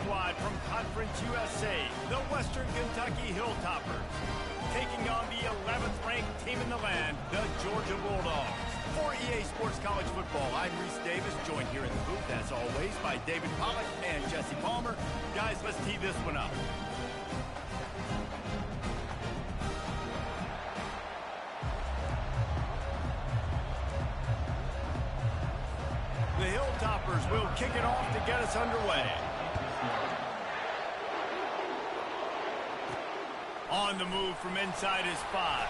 squad from Conference USA, the Western Kentucky Hilltoppers, taking on the 11th ranked team in the land, the Georgia Bulldogs. For EA Sports College Football, I'm Reese Davis, joined here in the booth, as always, by David Pollack and Jesse Palmer. Guys, let's tee this one up. The Hilltoppers will kick it off to get us underway. On the move from inside his 5.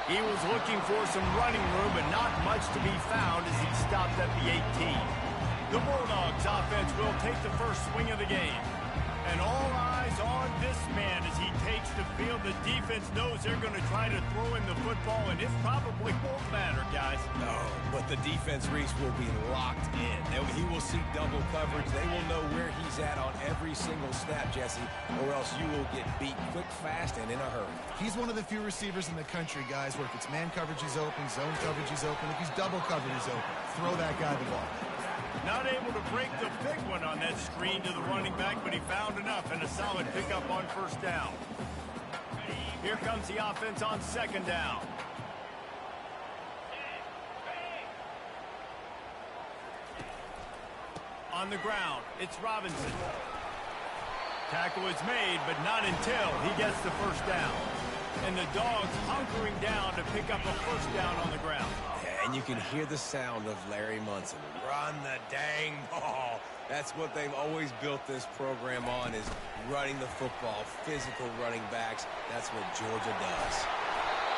He was looking for some running room, but not much to be found as he stopped at the 18. The Bulldogs offense will take the first swing of the game. And all eyes on this man as he takes the field. The defense knows they're going to try to throw in the football, and it probably won't matter, guys. No, but the defense, Reese, will be locked in. He will see double coverage. They will know where he's at on every single snap, Jesse, or else you will get beat quick, fast, and in a hurry. He's one of the few receivers in the country, guys, where if it's man coverage, he's open, zone coverage, he's open. If he's double covered, he's open. Throw that guy the ball. Not able to break the big one on that screen to the running back, but he found enough and a solid pickup on first down. Here comes the offense on second down. On the ground, it's Robinson. Tackle is made, but not until he gets the first down. And the Dogs hunkering down to pick up a first down on the ground. And you can hear the sound of Larry Munson. Run the dang ball. That's what they've always built this program on, is running the football, physical running backs. That's what Georgia does.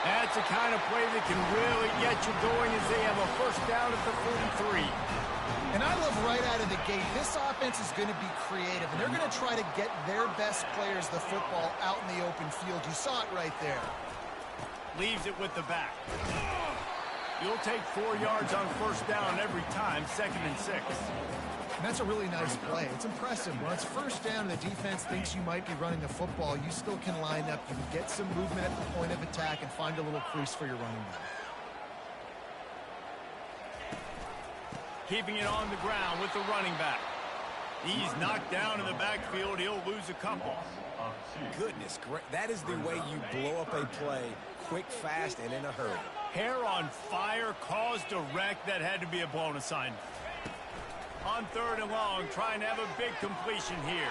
That's the kind of play that can really get you going as they have a first down at the 43. And I love right out of the gate, this offense is going to be creative, and they're going to try to get their best players the football out in the open field. You saw it right there. Leaves it with the back. You'll take 4 yards on first down every time, 2nd and 6. And that's a really nice play. It's impressive. When it's first down and the defense thinks you might be running the football, you still can line up. You can get some movement at the point of attack and find a little crease for your running back. Keeping it on the ground with the running back. He's knocked down in the backfield. He'll lose a couple. Goodness, great. That is the way you blow up a play, quick, fast, and in a hurry. Hair on fire, caused a wreck. That had to be a blown assignment. On 3rd and long, trying to have a big completion here.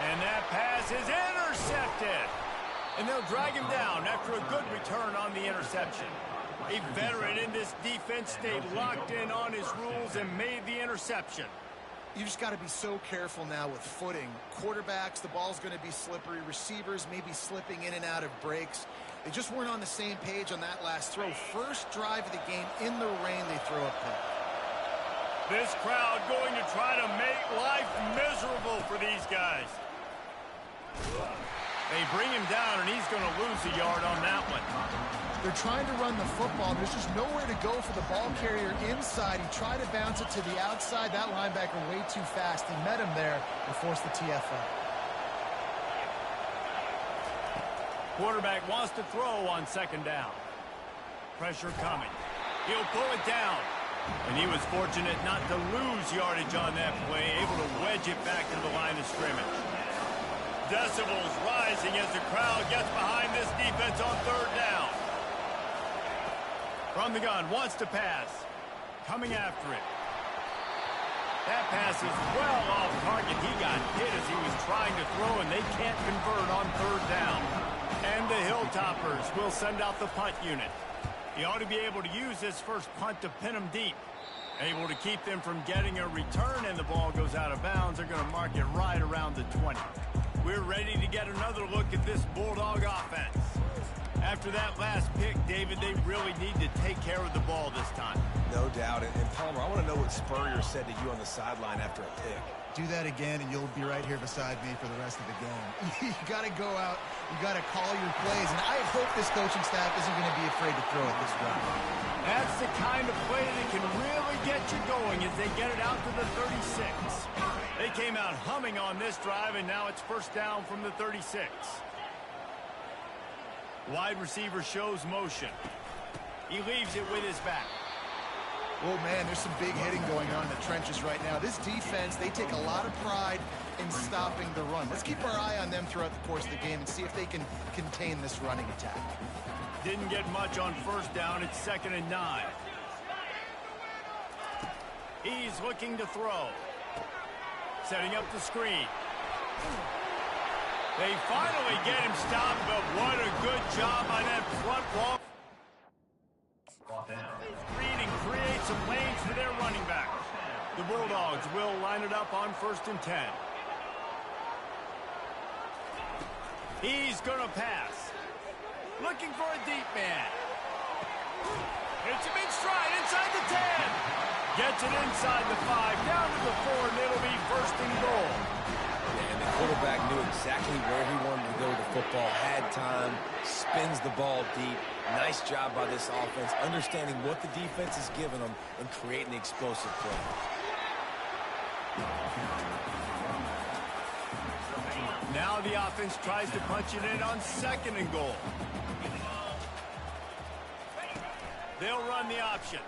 And that pass is intercepted. And they'll drag him down after a good return on the interception. A veteran in this defense stayed locked in on his rules and made the interception. You just got to be so careful now with footing. Quarterbacks, the ball's going to be slippery. Receivers may be slipping in and out of breaks. They just weren't on the same page on that last throw. First drive of the game, in the rain, they throw a pick. This crowd going to try to make life miserable for these guys. They bring him down, and he's going to lose a yard on that one. They're trying to run the football. There's just nowhere to go for the ball carrier inside. He tried to bounce it to the outside. That linebacker way too fast. He met him there and forced the TFL. Quarterback wants to throw on 2nd down. Pressure coming. He'll pull it down. And he was fortunate not to lose yardage on that play, able to wedge it back to the line of scrimmage. Decibels rising as the crowd gets behind this defense on 3rd down. From the gun, wants to pass. Coming after it. That pass is well off target. He got hit as he was trying to throw, and they can't convert on 3rd down. And the Hilltoppers will send out the punt unit. He ought to be able to use this first punt to pin them deep. Able to keep them from getting a return, and the ball goes out of bounds. They're going to mark it right around the 20. We're ready to get another look at this Bulldog offense. After that last pick, David, they really need to take care of the ball this time. No doubt. And Palmer, I want to know what Spurrier said to you on the sideline after a pick. Do that again, and you'll be right here beside me for the rest of the game. You got to go out. You got to call your plays. And I hope this coaching staff isn't going to be afraid to throw it this round. That's the kind of play that can really get you going as they get it out to the 36. They came out humming on this drive, and now it's first down from the 36. Wide receiver shows motion. He leaves it with his back. Oh, man, there's some big hitting going on in the trenches right now. This defense, they take a lot of pride in stopping the run. Let's keep our eye on them throughout the course of the game and see if they can contain this running attack. Didn't get much on first down. It's 2nd and 9. He's looking to throw. Setting up the screen. They finally get him stopped, but what a good job by that front wall. Reading creates some lanes for their running back. The Bulldogs will line it up on 1st and 10. He's going to pass. Looking for a deep man. Hits him in stride inside the 10. Gets it inside the 5, down to the 4, and it'll be 1st and goal. And the quarterback knew exactly where he wanted to go with the football, had time, spins the ball deep. Nice job by this offense, understanding what the defense is giving them and creating the explosive play. Now the offense tries to punch it in on 2nd and goal. They'll run the option.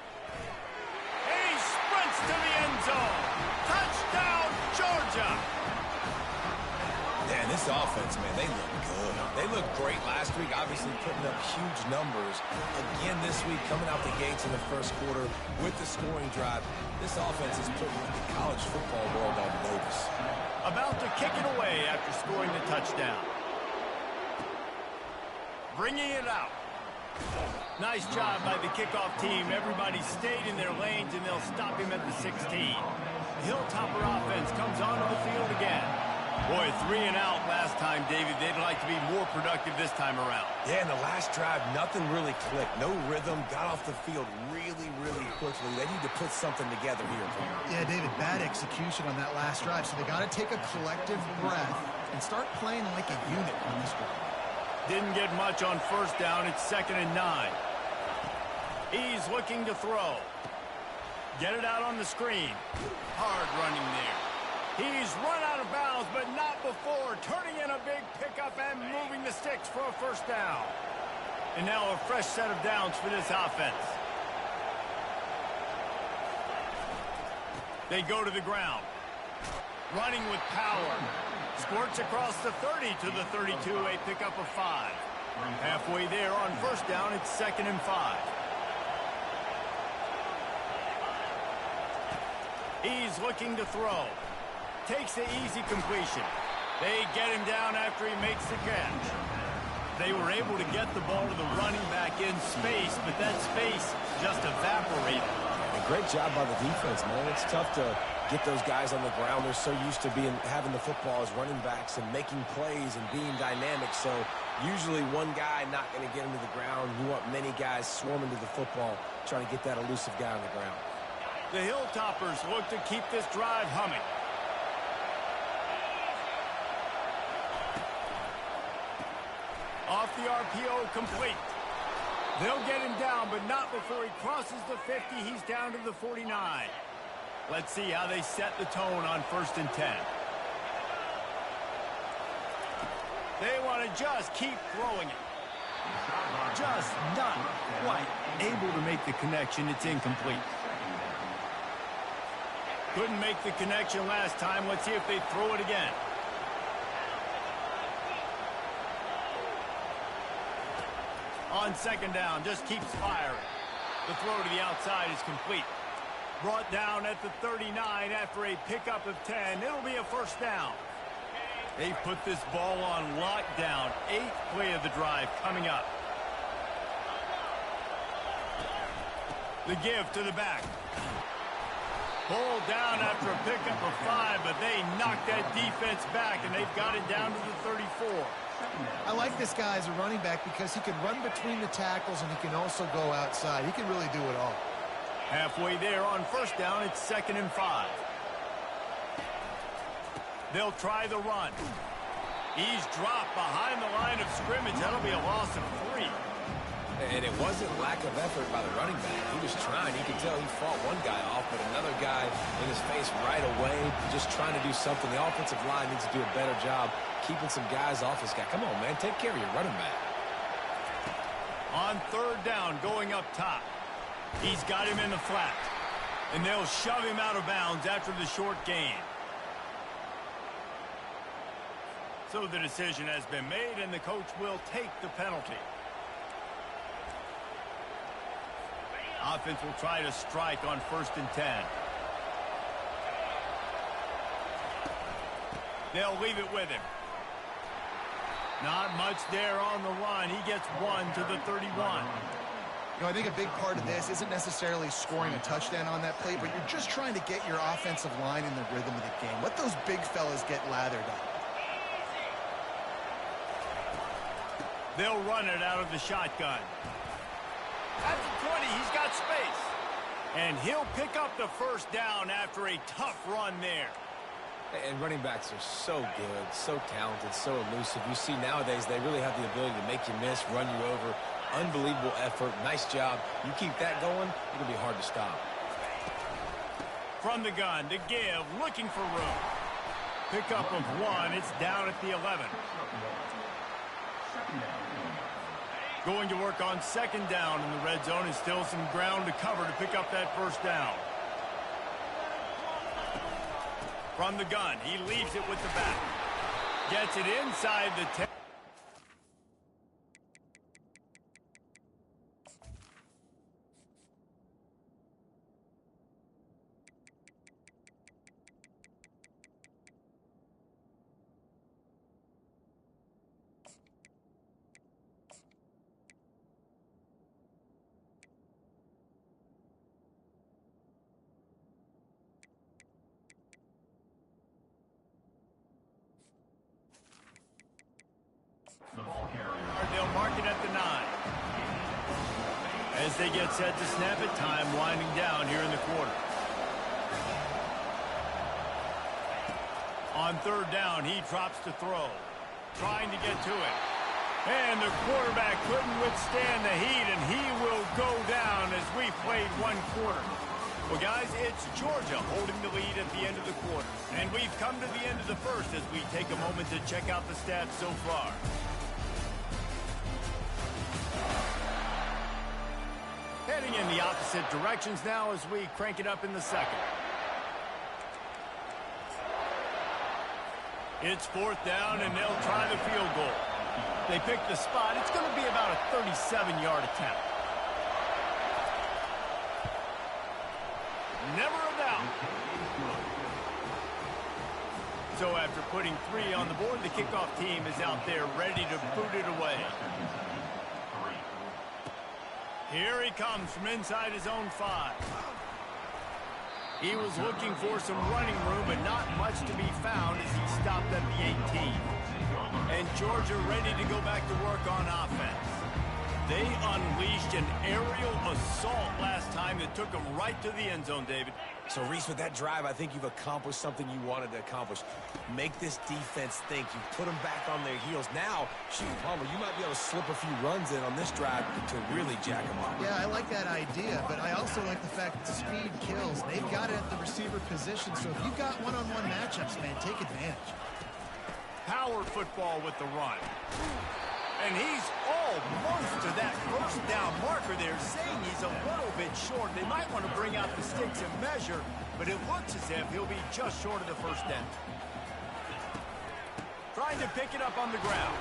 And he sprints to the end zone. Touchdown, Georgia! Man, this offense, man, they look good. They looked great last week, obviously putting up huge numbers. Again this week, coming out the gates in the first quarter with the scoring drive. This offense is putting the college football world on notice. About to kick it away after scoring the touchdown. Bringing it out. Nice job by the kickoff team. Everybody stayed in their lanes, and they'll stop him at the 16. The Hilltopper offense comes onto the field again. Boy, 3 and out last time, David. They'd like to be more productive this time around. Yeah, in the last drive, nothing really clicked. No rhythm, got off the field really, really quickly. They need to put something together here. Yeah, David, bad execution on that last drive, so they got to take a collective breath and start playing like a unit on this drive. Didn't get much on first down. It's 2nd and 9. He's looking to throw. Get it out on the screen. Hard running there. He's run out of bounds, but not before. Turning in a big pickup and moving the sticks for a first down. And now a fresh set of downs for this offense. They go to the ground. Running with power. Squirts across the 30 to the 32, a pickup of 5. Halfway there on first down, it's 2nd and 5. He's looking to throw. Takes the easy completion. They get him down after he makes the catch. They were able to get the ball to the running back in space, but that space just evaporated. A great job by the defense, man. It's tough to get those guys on the ground. They're so used to having the football as running backs and making plays and being dynamic. So usually one guy not going to get him to the ground. You want many guys swarming to the football, trying to get that elusive guy on the ground. The Hilltoppers look to keep this drive humming. Off the RPO, complete. They'll get him down, but not before he crosses the 50. He's down to the 49. Let's see how they set the tone on 1st and 10. They want to just keep throwing it. Just not quite able to make the connection. It's incomplete. Couldn't make the connection last time. Let's see if they throw it again. On 2nd down, just keeps firing. The throw to the outside is complete. Brought down at the 39 after a pickup of 10. It'll be a first down. They put this ball on lockdown. 8th play of the drive coming up. The give to the back. Pulled down after a pickup of 5, but they knocked that defense back, and they've got it down to the 34. I like this guy as a running back because he can run between the tackles and he can also go outside. He can really do it all. Halfway there on first down, it's 2nd and 5. They'll try the run. He's dropped behind the line of scrimmage. That'll be a loss of 3. And it wasn't lack of effort by the running back. He was trying. You could tell he fought one guy off, but another guy in his face right away, just trying to do something. The offensive line needs to do a better job keeping some guys off this guy. Come on, man. Take care of your running back. On 3rd down, going up top. He's got him in the flat. And they'll shove him out of bounds after the short gain. So the decision has been made, and the coach will take the penalty. Offense will try to strike on 1st and 10. They'll leave it with him. Not much there on the run. He gets 1 to the 31. You know, I think a big part of this isn't necessarily scoring a touchdown on that play, but you're just trying to get your offensive line in the rhythm of the game. Let those big fellas get lathered up. They'll run it out of the shotgun. At the 20, he's got space. And he'll pick up the 1st down after a tough run there. And running backs are so good, so talented, so elusive. You see nowadays they really have the ability to make you miss, run you over. Unbelievable effort. Nice job. You keep that going, it'll be hard to stop. From the gun to give, looking for room. Pickup of 1. It's down at the 11. Going to work on 2nd down in the red zone, and still some ground to cover to pick up that 1st down. From the gun, he leaves it with the back. Gets it inside the 10. They'll mark it at the 9. As they get set to snap it, time winding down here in the quarter. On 3rd down, he drops to throw. Trying to get to it. And the quarterback couldn't withstand the heat, and he will go down as we played 1 quarter. Well, guys, it's Georgia holding the lead at the end of the quarter. And we've come to the end of the 1st as we take a moment to check out the stats so far. Heading in the opposite directions now as we crank it up in the 2nd. It's 4th down, and they'll try the field goal. They pick the spot. It's going to be about a 37-yard attempt. Never a doubt. So after putting 3 on the board, the kickoff team is out there ready to boot it away. Here he comes from inside his own 5. He was looking for some running room, but not much to be found as he stopped at the 18. And Georgia ready to go back to work on offense. They unleashed an aerial assault last time that took them right to the end zone, David. So, Reese, with that drive, I think you've accomplished something you wanted to accomplish. Make this defense think. You put them back on their heels. Now, shoot, Palmer, you might be able to slip a few runs in on this drive to really jack them up. Yeah, I like that idea, but I also like the fact that speed kills. They've got it at the receiver position, so if you've got one-on-one matchups, man, take advantage. Power football with the run. And he's almost to that 1st down marker there, saying he's a little bit short. They might want to bring out the sticks and measure, but it looks as if he'll be just short of the 1st down. Trying to pick it up on the ground.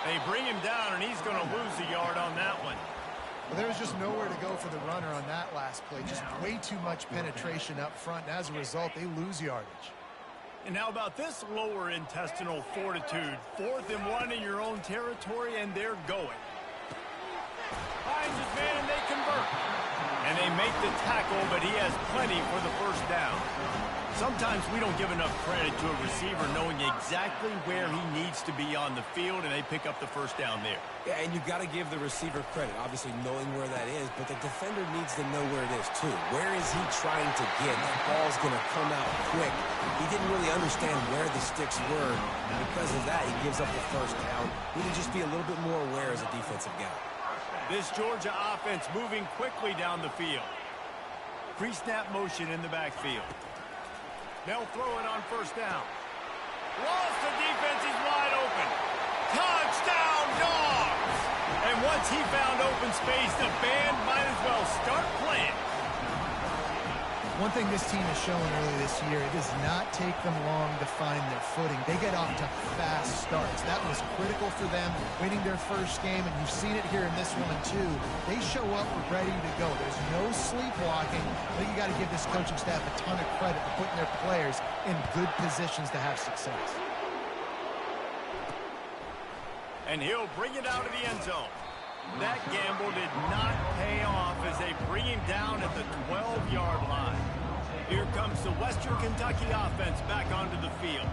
They bring him down, and he's going to lose a yard on that one. Well, there was just nowhere to go for the runner on that last play. Just way too much penetration up front, and as a result, they lose yardage. And how about this lower intestinal fortitude? 4th and 1 in your own territory, and they're going. Finds his man, and they convert. And they make the tackle, but he has plenty for the 1st down. Sometimes we don't give enough credit to a receiver knowing exactly where he needs to be on the field, and they pick up the 1st down there. Yeah, and you've got to give the receiver credit, obviously knowing where that is, but the defender needs to know where it is, too. Where is he trying to get? That ball's going to come out quick. He didn't really understand where the sticks were, and because of that, he gives up the 1st down. We need to just be a little bit more aware as a defensive guy. This Georgia offense moving quickly down the field. Pre-snap motion in the backfield. They'll throw it on 1st down. Lost, the defense is wide open. Touchdown, Dawgs! And once he found open space, the band might as well start playing. One thing this team has shown early this year, it does not take them long to find their footing. They get off to fast starts. That was critical for them winning their first game, and you've seen it here in this one too. They show up ready to go. There's no sleepwalking. I think you got to give this coaching staff a ton of credit for putting their players in good positions to have success. And he'll bring it out of the end zone. That gamble did not pay off as they bring him down at the 12-yard line. Here comes the Western Kentucky offense back onto the field.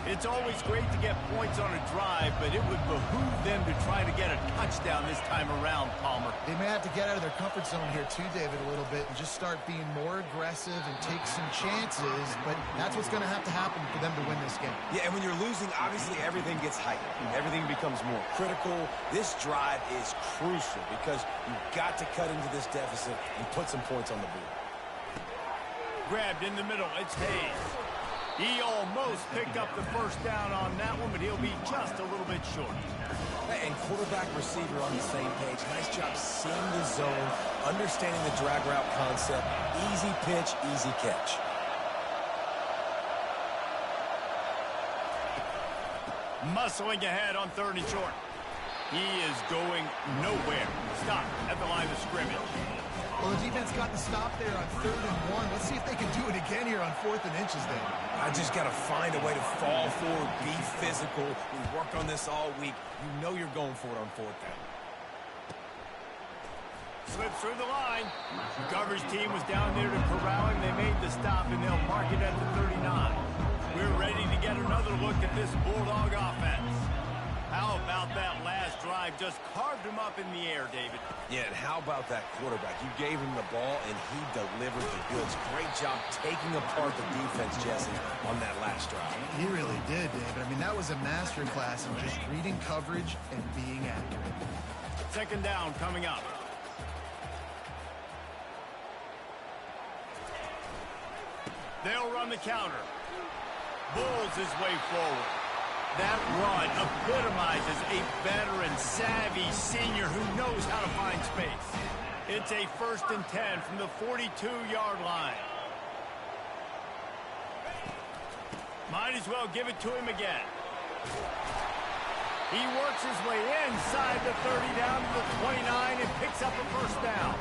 It's always great to get points on a drive, but it would behoove them to try to get a touchdown this time around, Palmer. They may have to get out of their comfort zone here too, David, a little bit and just start being more aggressive and take some chances, but that's what's going to have to happen for them to win this game. Yeah, and when you're losing, obviously everything gets heightened. Everything becomes more critical. This drive is crucial because you've got to cut into this deficit and put some points on the board. Grabbed in the middle, it's Hayes. He almost picked up the first down on that one, but he'll be just a little bit short. And quarterback receiver on the same page. Nice job seeing the zone, understanding the drag route concept. Easy pitch, easy catch. Muscling ahead on 3rd and short. He is going nowhere. Stop at the line of scrimmage. Well, the defense got the stop there on 3rd and 1. Let's see if they can do it again here on 4th and inches then. I just got to find a way to fall forward, be physical. We work on this all week. You know you're going for it on 4th down. Slips through the line. The coverage team was down there to corral him. They made the stop, and they'll mark it at the 39. We're ready to get another look at this Bulldog offense. How about that last drive? Just carved him up in the air, David. Yeah, and how about that quarterback? You gave him the ball, and he delivered the goods. Great job taking apart the defense, Jesse, on that last drive. He really did, David. I mean, that was a masterclass in just reading coverage and being accurate. 2nd down coming up. They'll run the counter. Bulls his way forward. That run epitomizes a veteran, savvy senior who knows how to find space. It's a 1st and 10 from the 42-yard line. Might as well give it to him again. He works his way inside the 30 down to the 29 and picks up a 1st down.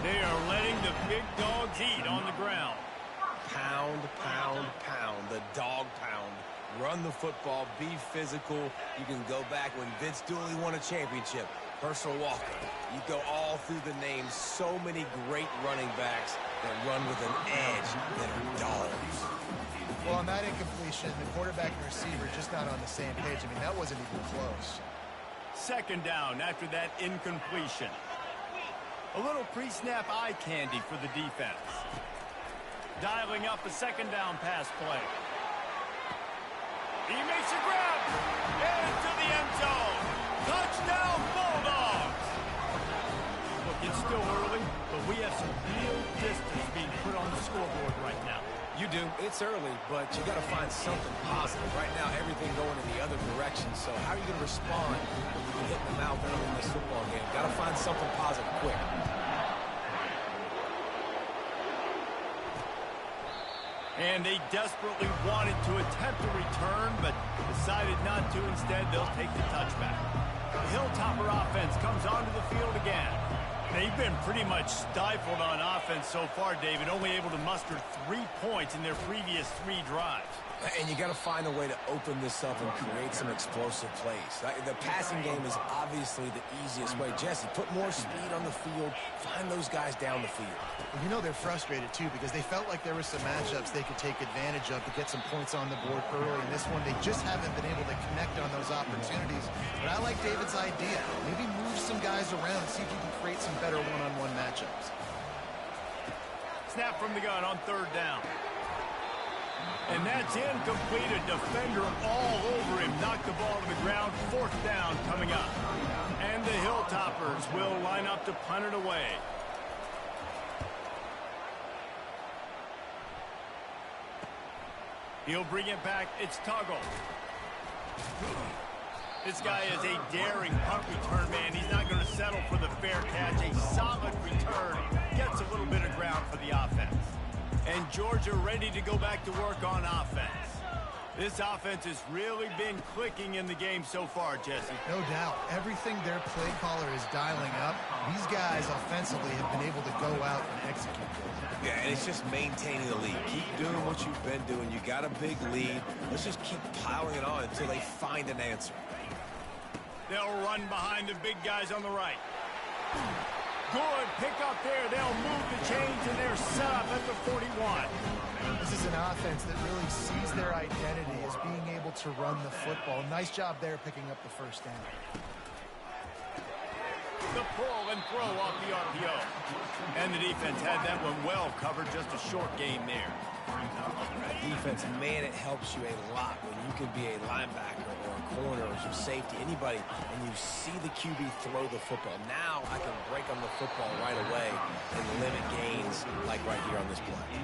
They are letting the big dogs eat on the ground. Pound, pound, pound. The dog pound. Run the football, be physical. You can go back when Vince Dooley won a championship. Herschel Walker. You go all through the names. So many great running backs that run with an edge that are dogs. Well, on that incompletion, the quarterback and receiver just not on the same page. I mean, that wasn't even close. 2nd down after that incompletion. A little pre-snap eye candy for the defense. Dialing up a 2nd down pass play. He makes a grab. Into the end zone. Touchdown, Bulldogs. Look, it's still early, but we have some real distance being put on the scoreboard right now. You do. It's early, but you got to find something positive. Right now, everything going in the other direction. So how are you going to respond when you can hit the mouth early in this football game? Got to find something positive quick. And they desperately wanted to attempt a return, but decided not to. Instead, they'll take the touchback. The Hilltopper offense comes onto the field again. They've been pretty much stifled on offense so far, David, only able to muster 3 points in their previous 3 drives. And you got to find a way to open this up and create some explosive plays. The passing game is obviously the easiest way. Jesse, put more speed on the field. Find those guys down the field. Well, you know they're frustrated, too, because they felt like there were some matchups they could take advantage of to get some points on the board early. In this one, they just haven't been able to connect on those opportunities. But I like David's idea. Maybe move some guys around and see if you can create some better one-on-one matchups. Snap from the gun on 3rd down. And that's incomplete. A defender all over him. Knocked the ball to the ground. 4th down coming up. And the Hilltoppers will line up to punt it away. He'll bring it back. It's Tuggle. This guy is a daring punt return man. He's not going to settle for the fair catch. A solid return. Gets a little bit of ground for the offense. And Georgia ready to go back to work on offense. This offense has really been clicking in the game so far, Jesse. No doubt. Everything their play caller is dialing up, these guys offensively have been able to go out and execute. Yeah, and it's just maintaining the lead. Keep doing what you've been doing. You got a big lead. Let's just keep piling it on until they find an answer. They'll run behind the big guys on the right. Good pick up there. They'll move the chains, and they're set up at the 41. This is an offense that really sees their identity as being able to run the football. Nice job there picking up the first down. The pull and throw off the RPO. And the defense had that one well covered. Just a short game there. Defense, man, it helps you a lot when you can be a linebacker or a corner or some safety, anybody, and you see the QB throw the football. Now I can break on the football right away and limit gains like right here on this play.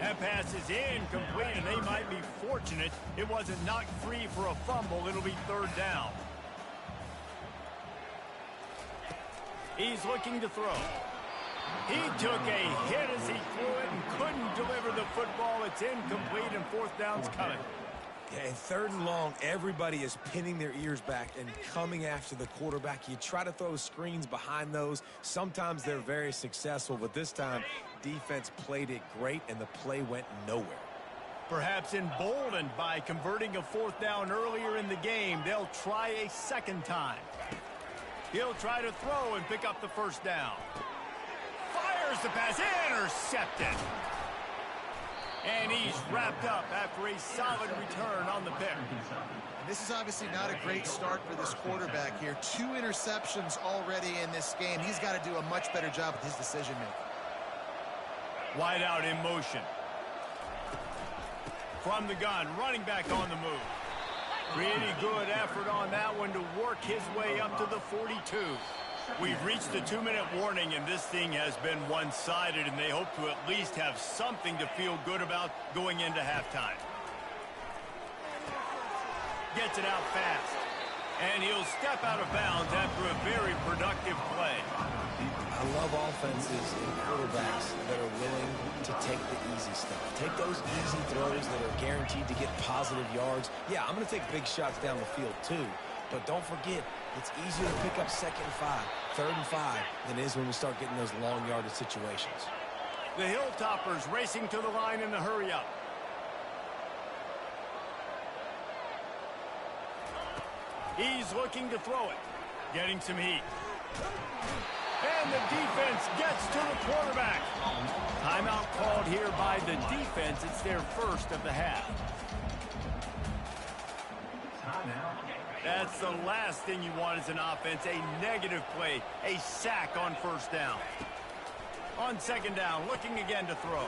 That pass is incomplete, and they might be fortunate it wasn't knocked free for a fumble. It'll be third down. He's looking to throw. He took a hit as he threw it and couldn't deliver the football. It's incomplete, and fourth down's coming. Yeah, and third and long, everybody is pinning their ears back and coming after the quarterback. You try to throw screens behind those. Sometimes they're very successful, but this time, defense played it great, and the play went nowhere. Perhaps emboldened by converting a fourth down earlier in the game, they'll try a second time. He'll try to throw and pick up the first down. Fires the pass, intercepted. And he's wrapped up after a solid return on the pick. This is obviously not a great start for this quarterback here. 2 interceptions already in this game. He's got to do a much better job with his decision-making. Wide out in motion. From the gun, running back on the move. Pretty good effort on that one to work his way up to the 42. We've reached the 2-minute warning, and this thing has been one-sided, and they hope to at least have something to feel good about going into halftime. Gets it out fast. And he'll step out of bounds after a very productive play. I love offenses and quarterbacks that are willing to take the easy stuff. Take those easy throws that are guaranteed to get positive yards. Yeah, I'm going to take big shots down the field too. But don't forget, it's easier to pick up 2nd and 5, 3rd and 5 than it is when we start getting those long yardage situations. The Hilltoppers racing to the line in the hurry up. He's looking to throw it. Getting some heat. And the defense gets to the quarterback. Timeout called here by the defense. It's their first of the half. That's the last thing you want as an offense, a negative play, a sack on first down. On second down, looking again to throw.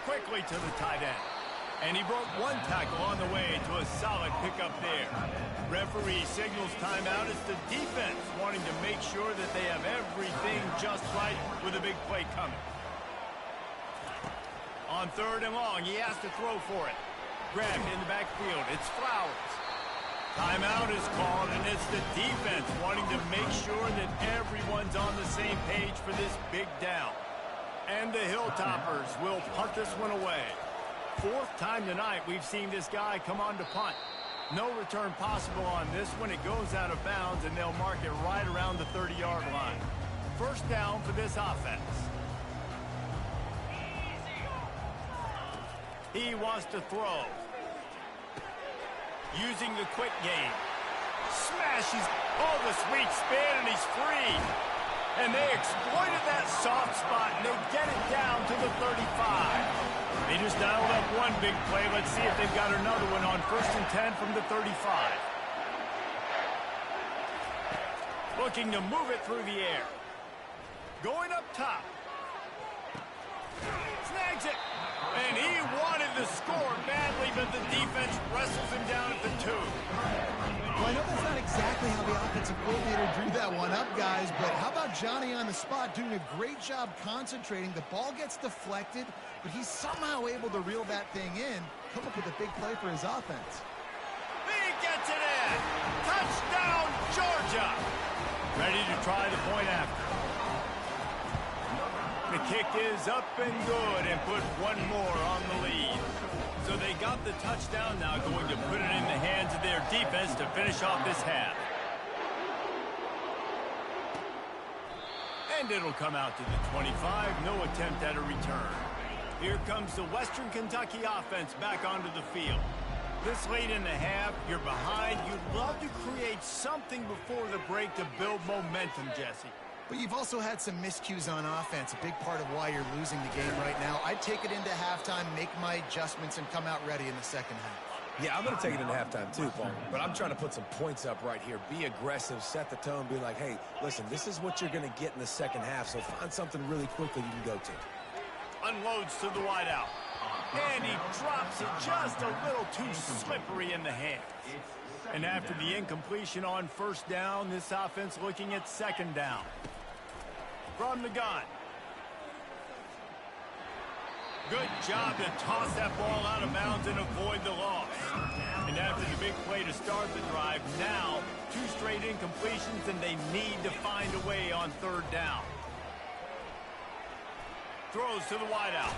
Quickly to the tight end. And he broke one tackle on the way to a solid pickup there. Referee signals timeout. It's the defense wanting to make sure that they have everything just right with a big play coming. On 3rd and long, he has to throw for it. Grabbed in the backfield. It's Flowers. Timeout is called, and it's the defense wanting to make sure that everyone's on the same page for this big down. And the Hilltoppers will punt this one away. 4th time tonight we've seen this guy come on to punt. No return possible on this one. It goes out of bounds, and they'll mark it right around the 30-yard line. First down for this offense. He wants to throw. Using the quick game. Smashes. Oh, the sweet spin, and he's free. And they exploited that soft spot, and they get it down to the 35. They just dialed up one big play. Let's see if they've got another one on 1st and 10 from the 35. Looking to move it through the air. Going up top. Snags it. And he wanted the score badly, but the defense wrestles him down at the 2. Well, I know that's not exactly how the offensive coordinator drew that one up, guys, but how about Johnny on the spot doing a great job concentrating? The ball gets deflected, but he's somehow able to reel that thing in, come up with a big play for his offense. He gets it in. Touchdown, Georgia. Ready to try the point after. The kick is up and good and put one more on the lead. So they got the touchdown, now going to put it in the hands of their defense to finish off this half. And it'll come out to the 25, no attempt at a return. Here comes the Western Kentucky offense back onto the field. This late in the half, you're behind. You'd love to create something before the break to build momentum, Jesse. But you've also had some miscues on offense, a big part of why you're losing the game right now. I'd take it into halftime, make my adjustments, and come out ready in the second half. Yeah, I'm going to take it into halftime too, Paul. But I'm trying to put some points up right here. Be aggressive, set the tone, be like, hey, listen, this is what you're going to get in the second half, so find something really quickly you can go to. Unloads to the wideout. And he drops it just a little too slippery in the hands. And after the incompletion on first down, this offense looking at second down. From the gun. Good job to toss that ball out of bounds and avoid the loss. And after the big play to start the drive, now 2 straight incompletions, and they need to find a way on third down. Throws to the wideout.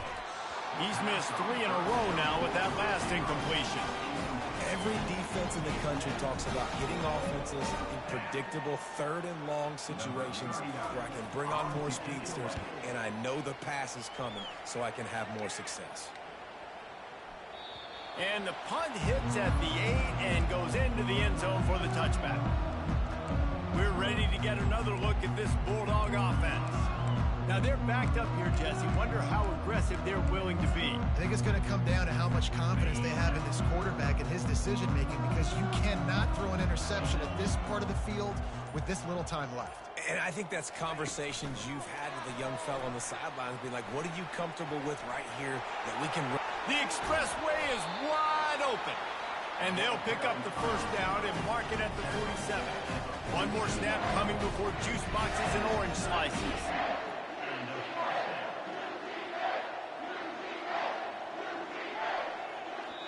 He's missed 3 in a row now with that last incompletion. Every defense in the country talks about hitting offenses in predictable third and long situations where I can bring on more speedsters and I know the pass is coming so I can have more success. And the punt hits at the 8 and goes into the end zone for the touchback. We're ready to get another look at this Bulldog offense. Now they're backed up here, Jesse. Wonder how aggressive they're willing to be. I think it's going to come down to how much confidence they have in this quarterback and his decision-making, because you cannot throw an interception at this part of the field with this little time left. And I think that's conversations you've had with the young fellow on the sidelines, being like, what are you comfortable with right here that we can run? The expressway is wide open. And they'll pick up the first down and mark it at the 47. One more snap coming before juice boxes and orange slices.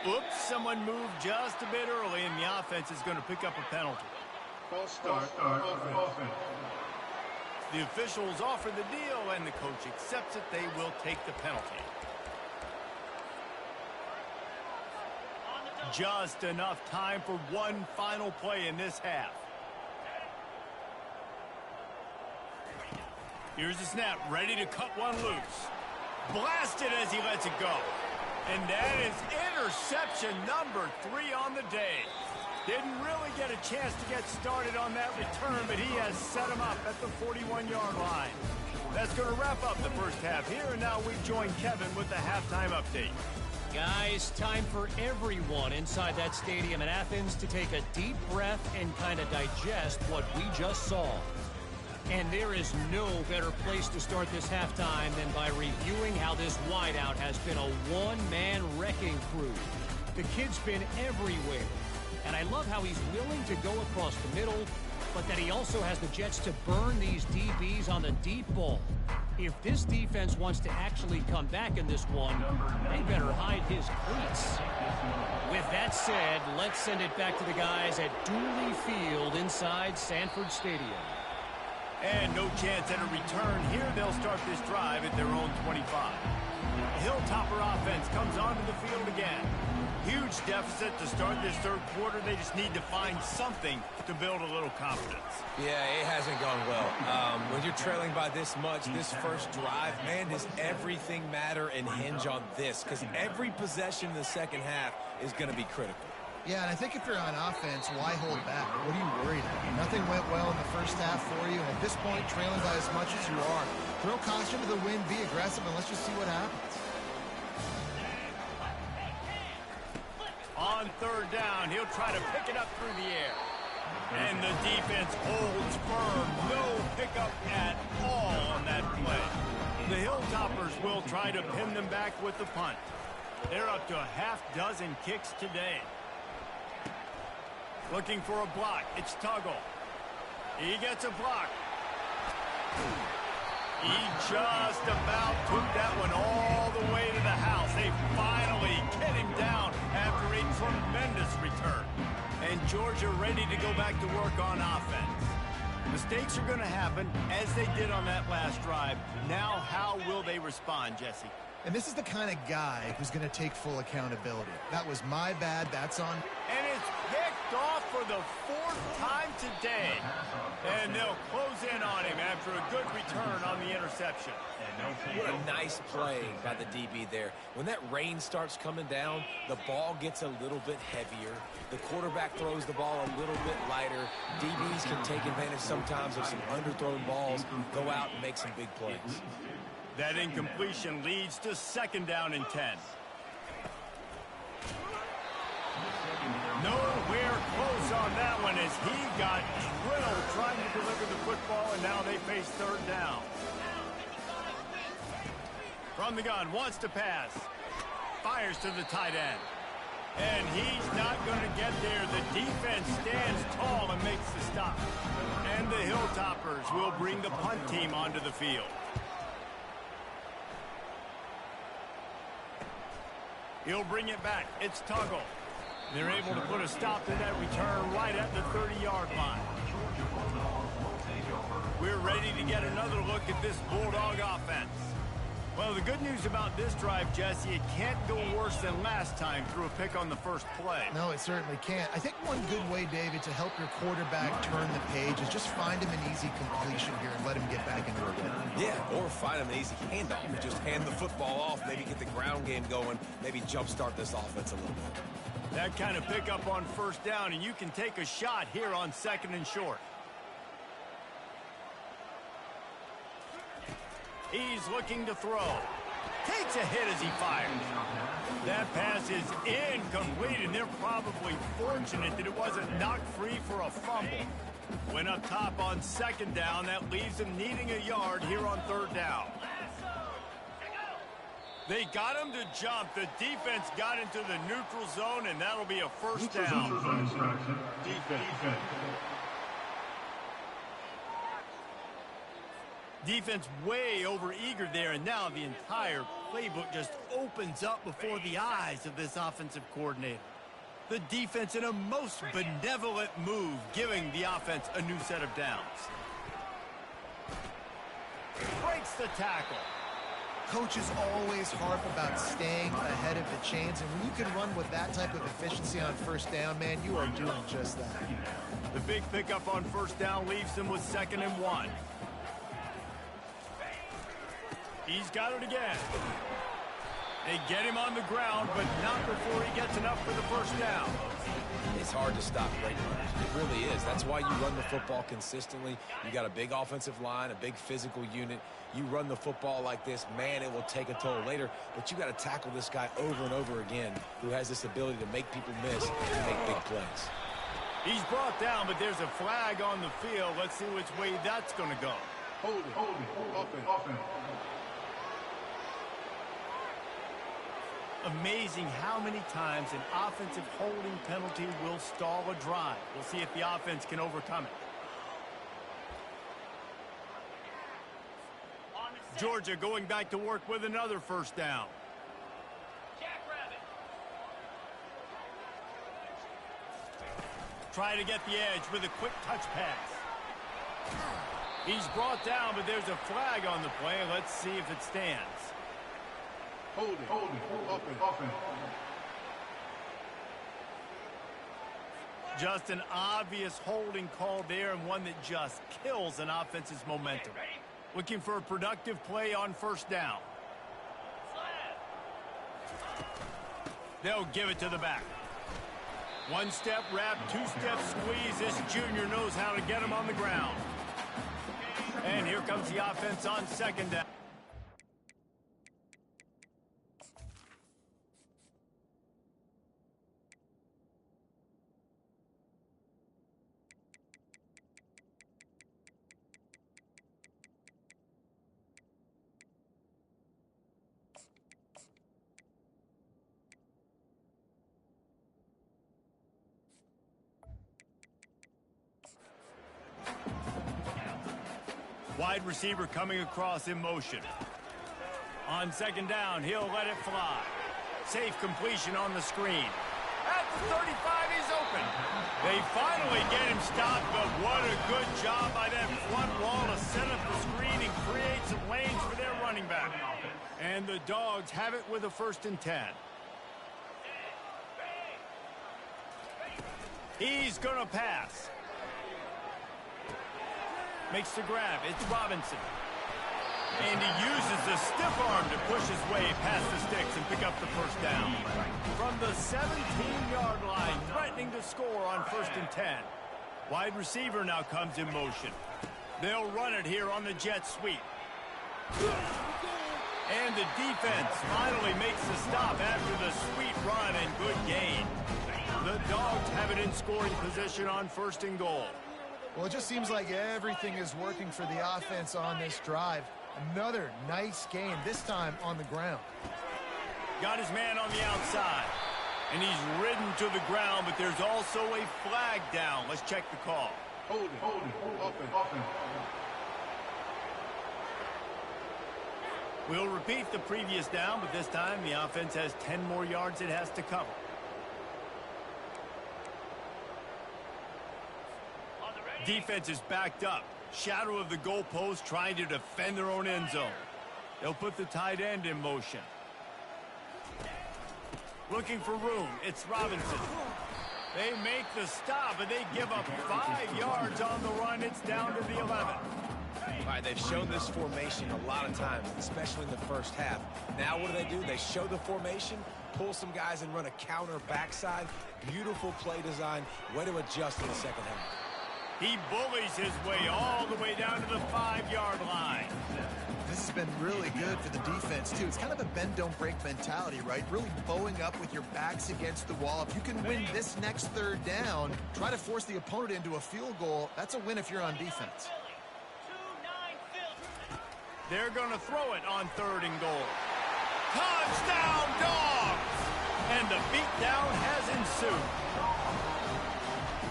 Oops, someone moved just a bit early, and the offense is going to pick up a penalty. False start offense. The officials offer the deal, and the coach accepts it. They will take the penalty. Just enough time for one final play in this half. Here's the snap, ready to cut one loose. Blasted as he lets it go. And that is interception number 3 on the day. Didn't really get a chance to get started on that return, but he has set him up at the 41-yard line. That's going to wrap up the first half here, and now we join Kevin with the halftime update. Guys, time for everyone inside that stadium in Athens to take a deep breath and kind of digest what we just saw. And there is no better place to start this halftime than by reviewing how this wideout has been a one-man wrecking crew. The kid's been everywhere. And I love how he's willing to go across the middle, but that he also has the jets to burn these DBs on the deep ball. If this defense wants to actually come back in this one, they better hide his cleats. With that said, let's send it back to the guys at Dooley Field inside Sanford Stadium. And no chance at a return here. They'll start this drive at their own 25. The Hilltopper offense comes onto the field again. Huge deficit to start this third quarter. They just need to find something to build a little confidence. Yeah, it hasn't gone well. When you're trailing by this much, this first drive, man, does everything matter and hinge on this? Because every possession in the second half is going to be critical. Yeah, and I think if you're on offense, why hold back? What are you worried about? Nothing went well in the first half for you, and at this point, trailing by as much as you are, throw caution to the wind, be aggressive, and let's just see what happens. On third down, he'll try to pick it up through the air. And the defense holds firm. No pickup at all on that play. The Hilltoppers will try to pin them back with the punt. They're up to a half dozen kicks today. Looking for a block. It's Tuggle. He gets a block. He just about took that one all the way to the house. They finally get him down after a tremendous return. And Georgia ready to go back to work on offense. Mistakes are going to happen, as they did on that last drive. Now, how will they respond, Jesse? And this is the kind of guy who's going to take full accountability. That was my bad. That's on. And it's picked off for the 4th time today. And they'll close in on him after a good return on the interception. What a nice play by the DB there. When that rain starts coming down, the ball gets a little bit heavier. The quarterback throws the ball a little bit lighter. DBs can take advantage sometimes of some underthrown balls, go out and make some big plays. That incompletion leads to 2nd down and 10. Nowhere close on that one as he got drilled trying to deliver the football, and now they face 3rd down. From the gun, wants to pass. Fires to the tight end. And he's not going to get there. The defense stands tall and makes the stop. And the Hilltoppers will bring the punt team onto the field. He'll bring it back. It's Tuggle. They're able to put a stop to that return right at the 30-yard line. We're ready to get another look at this Bulldog offense. Well, the good news about this drive, Jesse, it can't go worse than last time through a pick on the first play. No, it certainly can't. I think one good way, David, to help your quarterback turn the page is just find him an easy completion here and let him get back into the game. Yeah, or find him an easy handoff. Just hand the football off, maybe get the ground game going, maybe jumpstart this offense a little bit. That kind of pickup on 1st down, and you can take a shot here on 2nd and short. He's looking to throw. Takes a hit as he fires. That pass is incomplete, and they're probably fortunate that it wasn't knocked free for a fumble. Went up top on 2nd down. That leaves them needing a yard here on 3rd down. They got him to jump. The defense got into the neutral zone, and that'll be a 1st down. Defense way over-eager there, and now the entire playbook just opens up before the eyes of this offensive coordinator. The defense in a most benevolent move, giving the offense a new set of downs. Breaks the tackle. Coaches always harp about staying ahead of the chains, and when you can run with that type of efficiency on 1st down, man, you are doing just that. The big pickup on 1st down leaves them with 2nd and 1. He's got it again. They get him on the ground, but not before he gets enough for the 1st down. It's hard to stop great runners. It really is. That's why you run the football consistently. You got a big offensive line, a big physical unit. You run the football like this, man, it will take a toll later. But you got to tackle this guy over and over again who has this ability to make people miss and make big plays. He's brought down, but there's a flag on the field. Let's see which way that's going to go. Hold it, offense. Amazing how many times an offensive holding penalty will stall a drive. We'll see if the offense can overcome it. Georgia going back to work with another 1st down. Try to get the edge with a quick touch pass. He's brought down, but there's a flag on the play. Let's see if it stands. Hold it, offense. Just an obvious holding call there, and one that just kills an offense's momentum. Looking for a productive play on 1st down. They'll give it to the back. 1-step wrap, 2-step squeeze. This junior knows how to get him on the ground. And here comes the offense on 2nd down. Wide receiver coming across in motion. On 2nd down, he'll let it fly. Safe completion on the screen. At the 35, he's open. They finally get him stopped, but what a good job by that front wall to set up the screen and create some lanes for their running back. And the Dogs have it with a 1st and 10. He's going to pass. Makes the grab. It's Robinson. And he uses the stiff arm to push his way past the sticks and pick up the 1st down. From the 17-yard line, threatening to score on 1st and 10. Wide receiver now comes in motion. They'll run it here on the jet sweep. And the defense finally makes the stop after the sweet run and good gain. The Dogs have it in scoring position on 1st and goal. Well, it just seems like everything is working for the offense on this drive. Another nice gain, this time on the ground. Got his man on the outside. And he's ridden to the ground, but there's also a flag down. Let's check the call. Hold it, offense. We'll repeat the previous down, but this time the offense has 10 more yards it has to cover. Defense is backed up. Shadow of the goalpost trying to defend their own end zone. They'll put the tight end in motion. Looking for room. It's Robinson. They make the stop, and they give up 5 yards on the run. It's down to the 11. All right, they've shown this formation a lot of times, especially in the 1st half. Now what do? They show the formation, pull some guys and run a counter backside. Beautiful play design. Way to adjust in the 2nd half. He bullies his way all the way down to the 5-yard line. This has been really good for the defense, too. It's kind of a bend-don't-break mentality, right? Really bowing up with your backs against the wall. If you can win this next 3rd down, try to force the opponent into a field goal. That's a win if you're on defense. They're going to throw it on 3rd and goal. Touchdown, Dogs! And the beatdown has ensued.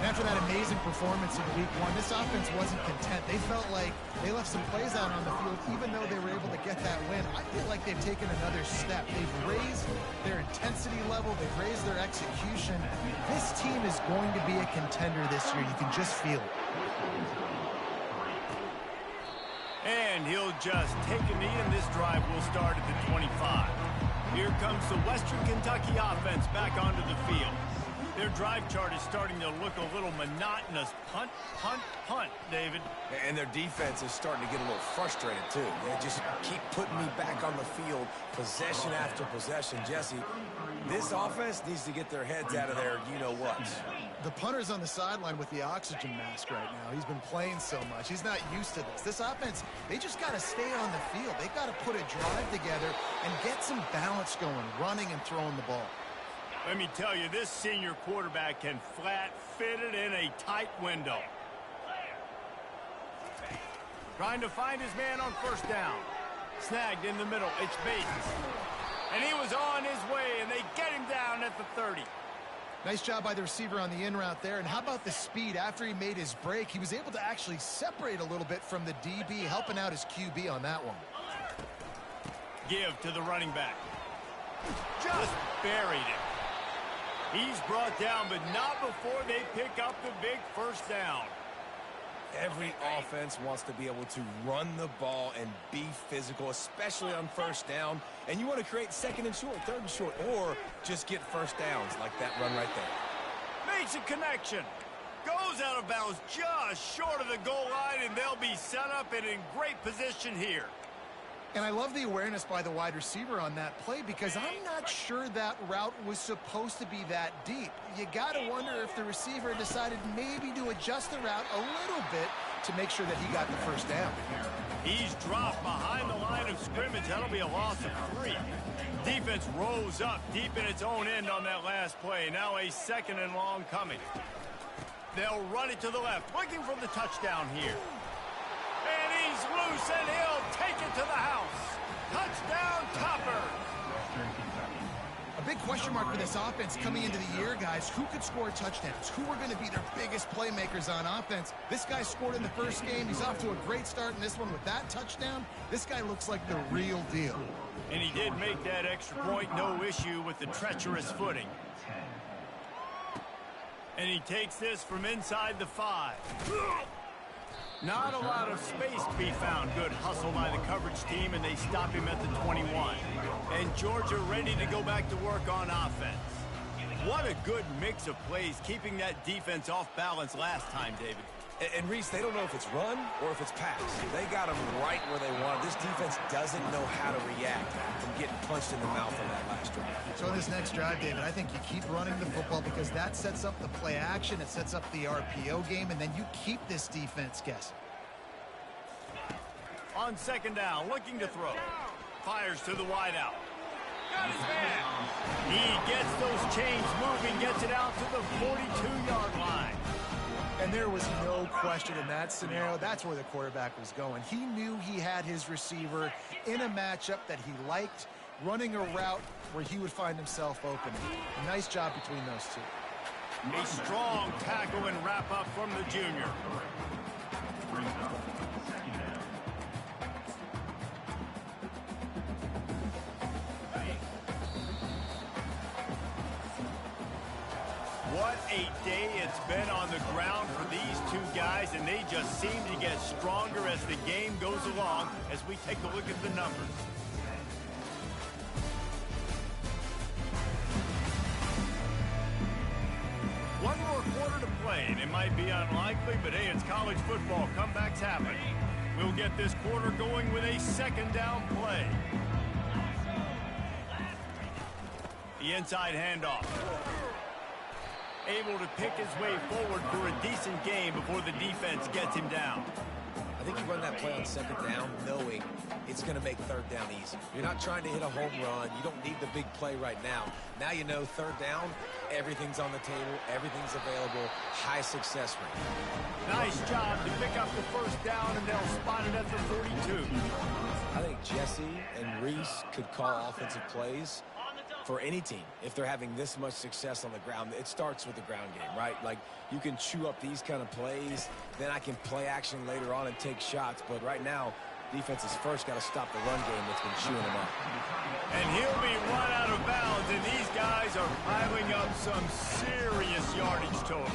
After that amazing performance in week 1, this offense wasn't content. They felt like they left some plays out on the field, even though they were able to get that win. I feel like they've taken another step. They've raised their intensity level. They've raised their execution. This team is going to be a contender this year. You can just feel it. And he'll just take a knee, and this drive will start at the 25. Here comes the Western Kentucky offense back onto the field. Their drive chart is starting to look a little monotonous. Punt, punt, punt, David. And their defense is starting to get a little frustrated, too. They just keep putting me back on the field, possession after possession. Jesse, this offense needs to get their heads out of their you-know-what. The punter's on the sideline with the oxygen mask right now. He's been playing so much. He's not used to this. This offense, they just got to stay on the field. They've got to put a drive together and get some balance going, running and throwing the ball. Let me tell you, this senior quarterback can flat fit it in a tight window. Trying to find his man on 1st down. Snagged in the middle. It's Bates. And he was on his way, and they get him down at the 30. Nice job by the receiver on the in route there. And how about the speed? After he made his break, he was able to actually separate a little bit from the DB, helping out his QB on that one. Give to the running back. Just buried him. He's brought down, but not before they pick up the big 1st down. Every offense wants to be able to run the ball and be physical, especially on 1st down. And you want to create 2nd and short, 3rd and short, or just get 1st downs like that run right there. Makes a connection. Goes out of bounds just short of the goal line, and they'll be set up and in great position here. And I love the awareness by the wide receiver on that play, because I'm not sure that route was supposed to be that deep. You got to wonder if the receiver decided maybe to adjust the route a little bit to make sure that he got the 1st down. He's dropped behind the line of scrimmage. That'll be a loss of 3. Defense rose up deep in its own end on that last play. Now a 2nd and long coming. They'll run it to the left, looking for the touchdown here. And he's loose, and he'll take it to the house. Touchdown, Topper. A big question mark for this offense coming into the year, guys. Who could score touchdowns? Who are going to be their biggest playmakers on offense? This guy scored in the 1st game. He's off to a great start in this one with that touchdown. This guy looks like the real deal. And he did make that extra point, no issue with the treacherous footing. And he takes this from inside the 5. Not a lot of space to be found. Good hustle by the coverage team, and they stop him at the 21. And Georgia ready to go back to work on offense. What a good mix of plays, keeping that defense off balance last time, David. And Reese, they don't know if it's run or if it's pass. They got them right where they want. This defense doesn't know how to react from getting punched in the mouth on that last drive. So in this next drive, David, I think you keep running the football because that sets up the play action, it sets up the RPO game, and then you keep this defense guessing. On second down, looking to throw. Fires to the wideout. Got his man. He gets those chains moving, gets it out to the 42-yard line. And there was no question in that scenario. That's where the quarterback was going. He knew he had his receiver in a matchup that he liked, running a route where he would find himself open. Nice job between those two. A strong tackle and wrap up from the junior. What a day it's been on the ground for these two guys, and they just seem to get stronger as the game goes along as we take a look at the numbers. One more quarter to play, and it might be unlikely, but hey, it's college football. Comebacks happen. We'll get this quarter going with a second down play. The inside handoff. Able to pick his way forward for a decent game before the defense gets him down. I think you run that play on second down knowing it's going to make third down easy. You're not trying to hit a home run. You don't need the big play right now. Now you know third down, everything's on the table, everything's available, high success rate. Nice job to pick up the first down, and they'll spot it at the 42. I think Jesse and Reese could call offensive plays for any team if they're having this much success on the ground. It starts with the ground game, right? Like, you can chew up these kind of plays, then I can play action later on and take shots, but right now defense has first got to stop the run game that's been chewing them up. And he'll be run out of bounds, and these guys are piling up some serious yardage totals.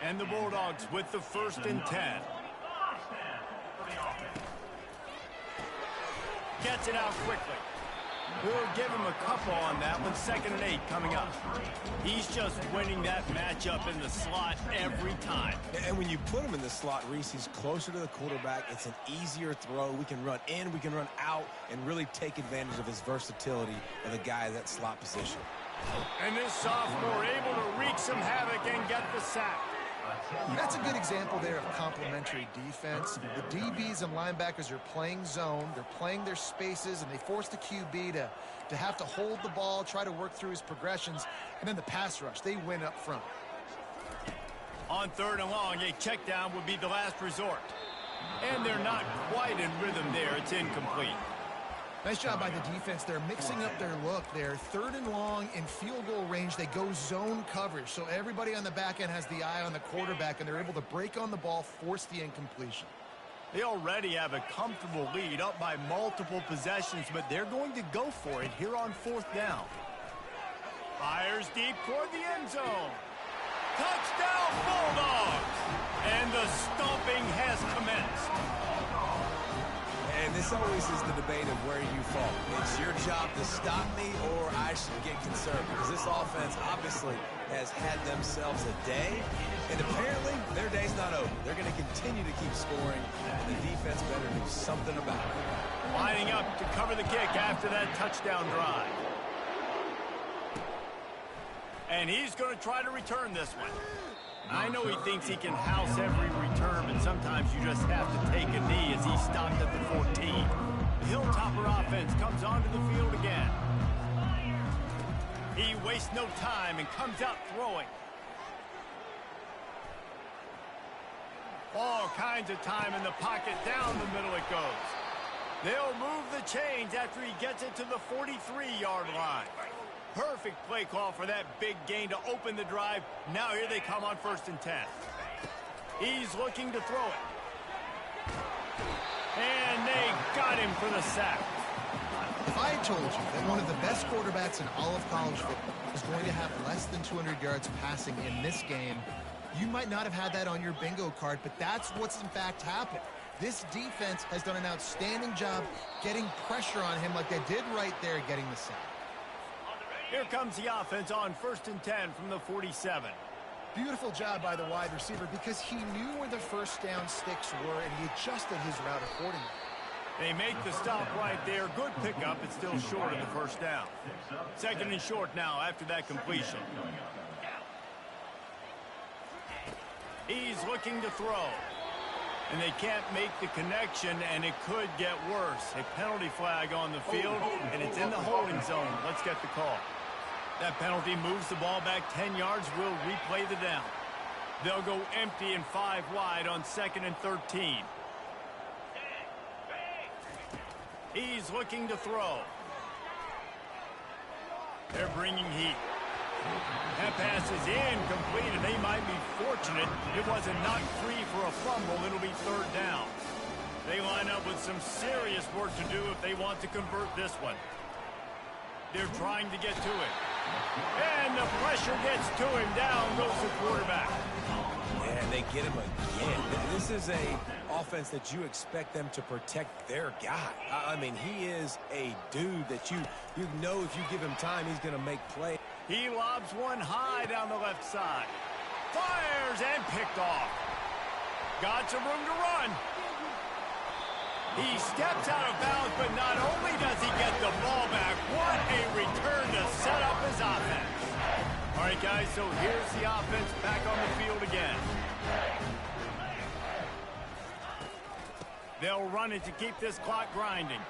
And the Bulldogs with the 1st and 10. Gets it out quickly. We'll give him a couple on that one. 2nd and 8 coming up. He's just winning that matchup in the slot every time. And when you put him in the slot, Reese, he's closer to the quarterback. It's an easier throw. We can run in, we can run out, and really take advantage of his versatility of the guy in that slot position. And this sophomore able to wreak some havoc and get the sack. That's a good example there of complementary defense. The DBs and linebackers are playing zone, they're playing their spaces, and they force the QB to have to hold the ball, try to work through his progressions, and then the pass rush, they win up front. On 3rd and long, a check down would be the last resort. And they're not quite in rhythm there. It's incomplete. Nice job by the defense. They're mixing up their look. They're 3rd and long in field goal range. They go zone coverage. So everybody on the back end has the eye on the quarterback, and they're able to break on the ball, force the incompletion. They already have a comfortable lead, up by multiple possessions, but they're going to go for it here on 4th down. Fires deep toward the end zone. Touchdown, Bulldogs! And the stomping has commenced. And this always is the debate of where you fall. It's your job to stop me, or I should get concerned, because this offense obviously has had themselves a day, and apparently their day's not over. They're going to continue to keep scoring, and the defense better do something about it. Lining up to cover the kick after that touchdown drive. And he's going to try to return this one. I know he thinks he can house every return, but sometimes you just have to take a knee as he stopped at the 14. The Hilltopper offense comes onto the field again. He wastes no time and comes out throwing. All kinds of time in the pocket. Down the middle it goes. They'll move the chains after he gets it to the 43-yard line. Perfect play call for that big gain to open the drive. Now here they come on 1st and 10. He's looking to throw it. And they got him for the sack. If I had told you that one of the best quarterbacks in all of college football is going to have less than 200 yards passing in this game, you might not have had that on your bingo card, but that's what's in fact happened. This defense has done an outstanding job getting pressure on him like they did right there getting the sack. Here comes the offense on 1st and 10 from the 47. Beautiful job by the wide receiver because he knew where the first down sticks were and he adjusted his route accordingly. They make the stop right there. Good pickup. It's still short of the first down. 2nd and short now after that completion. He's looking to throw. And they can't make the connection, and it could get worse. A penalty flag on the field, and it's in the holding zone. Let's get the call. That penalty moves the ball back 10 yards. We'll replay the down. They'll go empty and 5 wide on 2nd and 13. He's looking to throw. They're bringing heat. That pass is incomplete, and they might be fortunate it wasn't knocked free for a fumble. It'll be 3rd down. They line up with some serious work to do if they want to convert this one. They're trying to get to it. And the pressure gets to him. Down goes the quarterback. And they get him again. This is a offense that you expect them to protect their guy. I mean, he is a dude that you know if you give him time, he's going to make plays. He lobs one high down the left side. Fires and picked off. Got some room to run. He steps out of bounds, but not only does he get the ball back, what a return to set up his offense. All right, guys, so here's the offense back on the field again. They'll run it to keep this clock grinding.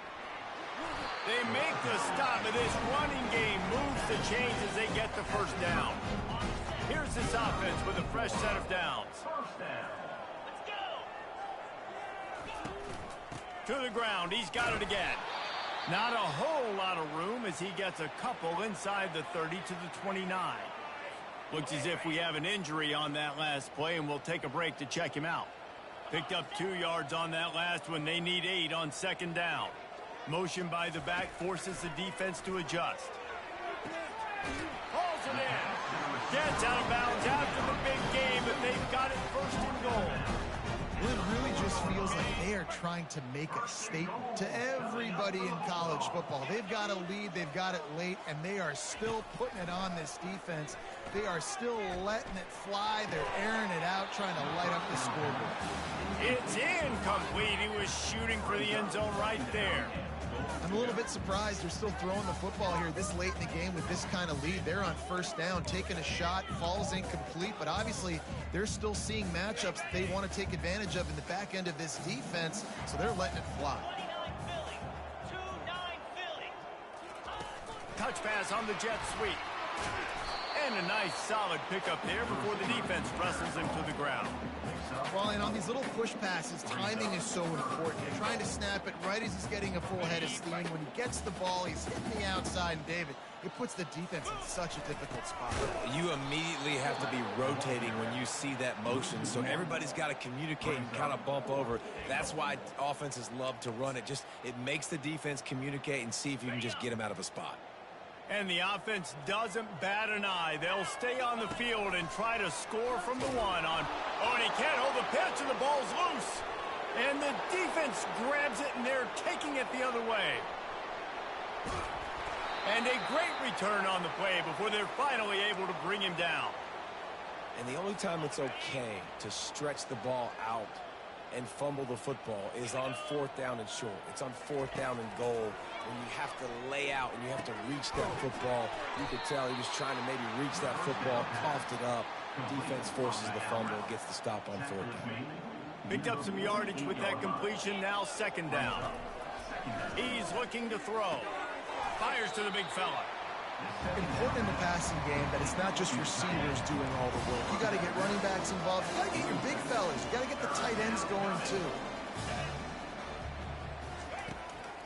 They make the stop, and this running game moves the chains as they get the first down. Here's this offense with a fresh set of downs. To the ground, he's got it again. Not a whole lot of room as he gets a couple inside the 30 to the 29. Looks as if we have an injury on that last play, and we'll take a break to check him out. Picked up 2 yards on that last one. They need 8 on 2nd down. Motion by the back forces the defense to adjust. Hauls it in. Gets out of bounds after the big game, but they've got it 1st and goal. Well, it really just feels like they are trying to make a statement to everybody in college football. They've got a lead, they've got it late, and they are still putting it on this defense. They are still letting it fly. They're airing it out, trying to light up the scoreboard. It's incomplete. He was shooting for the end zone right there. I'm a little bit surprised they're still throwing the football here this late in the game with this kind of lead. They're on 1st down, taking a shot, falls incomplete, but obviously they're still seeing matchups that they want to take advantage of in the back end of this defense, so they're letting it fly. Touch pass on the jet sweep. And a nice solid pickup there before the defense wrestles him to the ground. Well, and on these little push passes, timing is so important. You're trying to snap it right as he's getting a full head of steam. When he gets the ball, he's hitting the outside, and David, it puts the defense in such a difficult spot. You immediately have to be rotating when you see that motion, so everybody's got to communicate and kind of bump over. That's why offenses love to run it. It makes the defense communicate and see if you can just get them out of a spot. And the offense doesn't bat an eye. They'll stay on the field and try to score from the one on. Oh, and he can't hold the pitch, and the ball's loose. And the defense grabs it, and they're taking it the other way. And a great return on the play before they're finally able to bring him down. And the only time it's okay to stretch the ball out and fumble the football is on 4th down and short. It's on 4th down and goal when you have to lay out and you have to reach that football. You could tell he was trying to maybe reach that football, coughed it up. Defense forces the fumble, gets the stop on 4th down. Picked up some yardage with that completion, now 2nd down. He's looking to throw. Fires to the big fella. Important in the passing game that it's not just receivers doing all the work. You got to get running backs involved. You got to get your big fellas. You got to get the tight ends going too.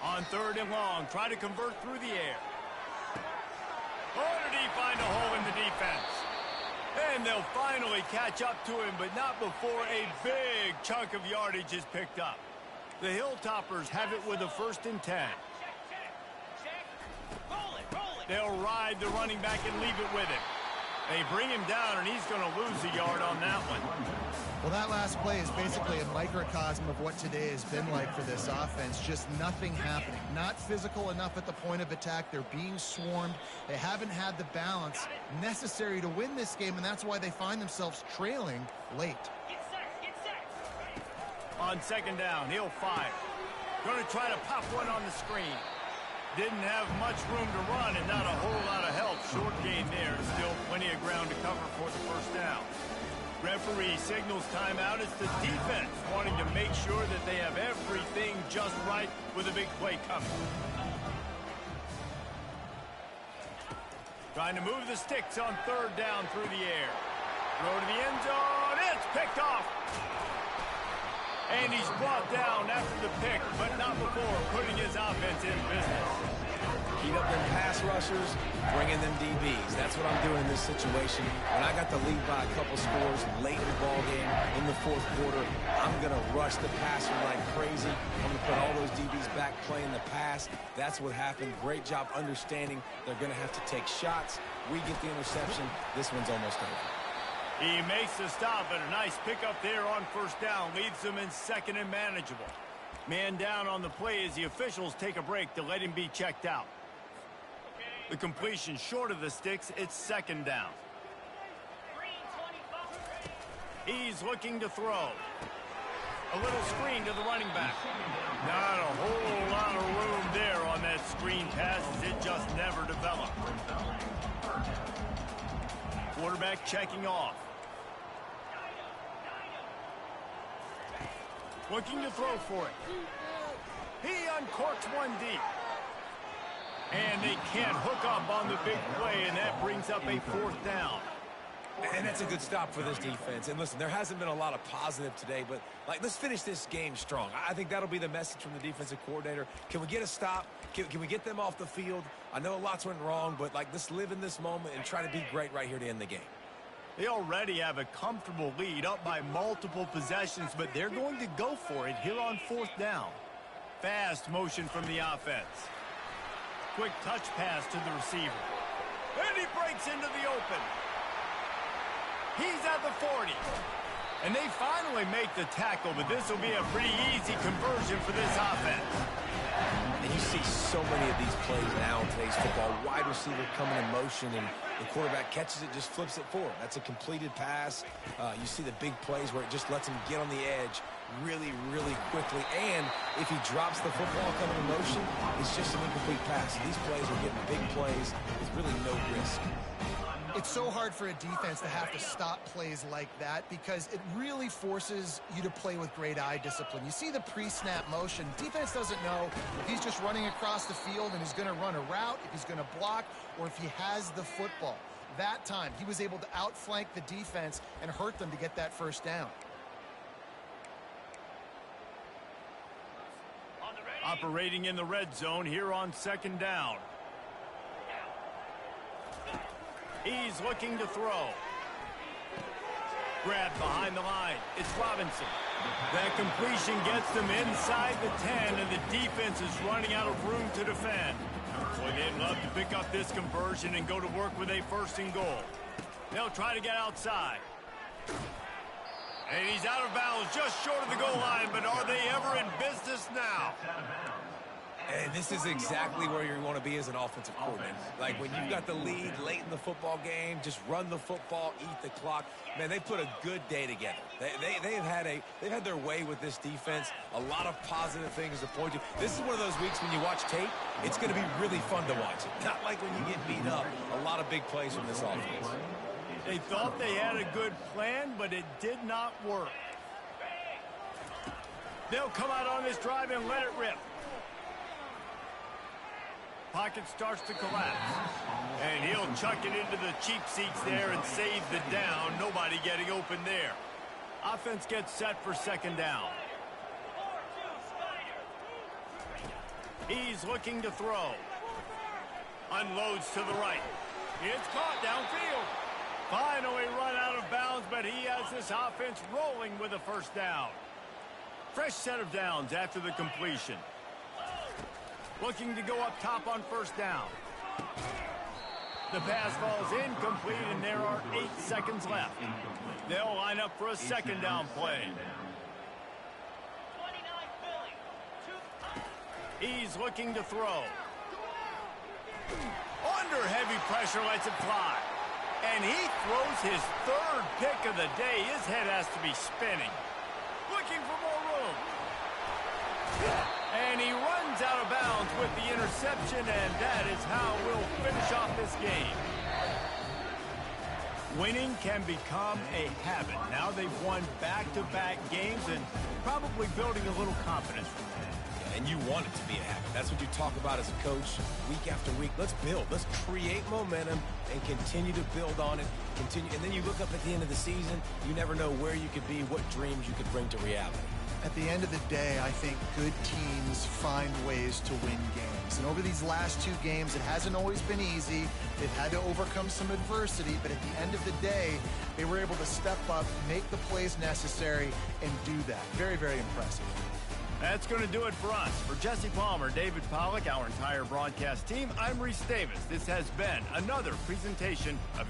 On 3rd and long, try to convert through the air. Oh, did he find a hole in the defense? And they'll finally catch up to him, but not before a big chunk of yardage is picked up. The Hilltoppers have it with a 1st and 10. They'll ride the running back and leave it with him. They bring him down, and he's going to lose a yard on that one. Well, that last play is basically a microcosm of what today has been like for this offense. Just nothing happening. Not physical enough at the point of attack. They're being swarmed. They haven't had the balance necessary to win this game, and that's why they find themselves trailing late. On second down, he'll fire. Going to try to pop one on the screen. Didn't have much room to run and not a whole lot of help. Short gain there. Still plenty of ground to cover for the first down. Referee signals timeout. It's the defense wanting to make sure that they have everything just right with a big play coming. Trying to move the sticks on third down through the air. Throw to the end zone. It's picked off. And he's brought down after the pick, but not before putting his offense in business. Heat up them pass rushers, bring in them DBs. That's what I'm doing in this situation. When I got the lead by a couple scores late in the ball game in the fourth quarter, I'm going to rush the passer like crazy. I'm going to put all those DBs back playing the pass. That's what happened. Great job understanding they're going to have to take shots. We get the interception. This one's almost over. He makes the stop, and a nice pickup there on first down. Leaves them in second and manageable. Man down on the play as the officials take a break to let him be checked out. The completion short of the sticks. It's second down. He's looking to throw. A little screen to the running back. Not a whole lot of room there on that screen pass as it just never developed. Quarterback checking off. Looking to throw for it. He uncorks one deep. And they can't hook up on the big play, and that brings up a fourth down. And that's a good stop for this defense. And listen, there hasn't been a lot of positive today, but let's finish this game strong. I think that'll be the message from the defensive coordinator. Can we get a stop? Can we get them off the field? I know lots went wrong, but let's live in this moment and try to be great right here to end the game. They already have a comfortable lead up by multiple possessions, but they're going to go for it here on fourth down. Fast motion from the offense. Quick touch pass to the receiver. And he breaks into the open. He's at the 40. And they finally make the tackle, but this will be a pretty easy conversion for this offense. And you see so many of these plays now in today's football. Wide receiver coming in motion, and the quarterback catches it, just flips it forward. That's a completed pass. You see the big plays where it just lets him get on the edge really, really quickly. And if he drops the football coming in motion, it's just an incomplete pass. These plays are getting big plays with really no risk. It's so hard for a defense to have to stop plays like that because it really forces you to play with great eye discipline. You see the pre-snap motion. Defense doesn't know if he's just running across the field and he's going to run a route, if he's going to block, or if he has the football. That time, he was able to outflank the defense and hurt them to get that first down. Operating in the red zone here on second down. He's looking to throw. Grabbed behind the line. It's Robinson. That completion gets them inside the 10, and the defense is running out of room to defend. Boy, they'd love to pick up this conversion and go to work with a first and goal. They'll try to get outside. And he's out of bounds just short of the goal line, but are they ever in business now? And this is exactly where you want to be as an offensive coordinator. Like when you've got the lead late in the football game, just run the football, eat the clock. Man, they put a good day together. They've had their way with this defense. A lot of positive things to point to. This is one of those weeks when you watch tape, it's going to be really fun to watch. Not like when you get beat up. A lot of big plays from this offense. They thought they had a good plan, but it did not work. They'll come out on this drive and let it rip. Pocket starts to collapse. And he'll chuck it into the cheap seats there and save the down. Nobody getting open there. Offense gets set for second down. He's looking to throw. Unloads to the right. It's caught downfield. Finally run out of bounds, but he has this offense rolling with a first down. Fresh set of downs after the completion. Looking to go up top on first down. The pass falls incomplete, and there are 8 seconds left. They'll line up for a second down play. He's looking to throw. Under heavy pressure, lets it fly. And he throws his 3rd pick of the day. His head has to be spinning. Looking for more room. And he runs out of bounds with the interception, and that is how we'll finish off this game. Winning can become a habit. Now they've won back-to-back games and probably building a little confidence from that. And you want it to be a habit. That's what you talk about as a coach week after week. Let's build. Let's create momentum and continue to build on it. And then you look up at the end of the season, you never know where you could be, what dreams you could bring to reality. At the end of the day, I think good teams find ways to win games. And over these last 2 games, it hasn't always been easy. They've had to overcome some adversity, but at the end of the day, they were able to step up, make the plays necessary, and do that. Very, very impressive. That's going to do it for us. For Jesse Palmer, David Pollack, our entire broadcast team, I'm Reese Davis. This has been another presentation of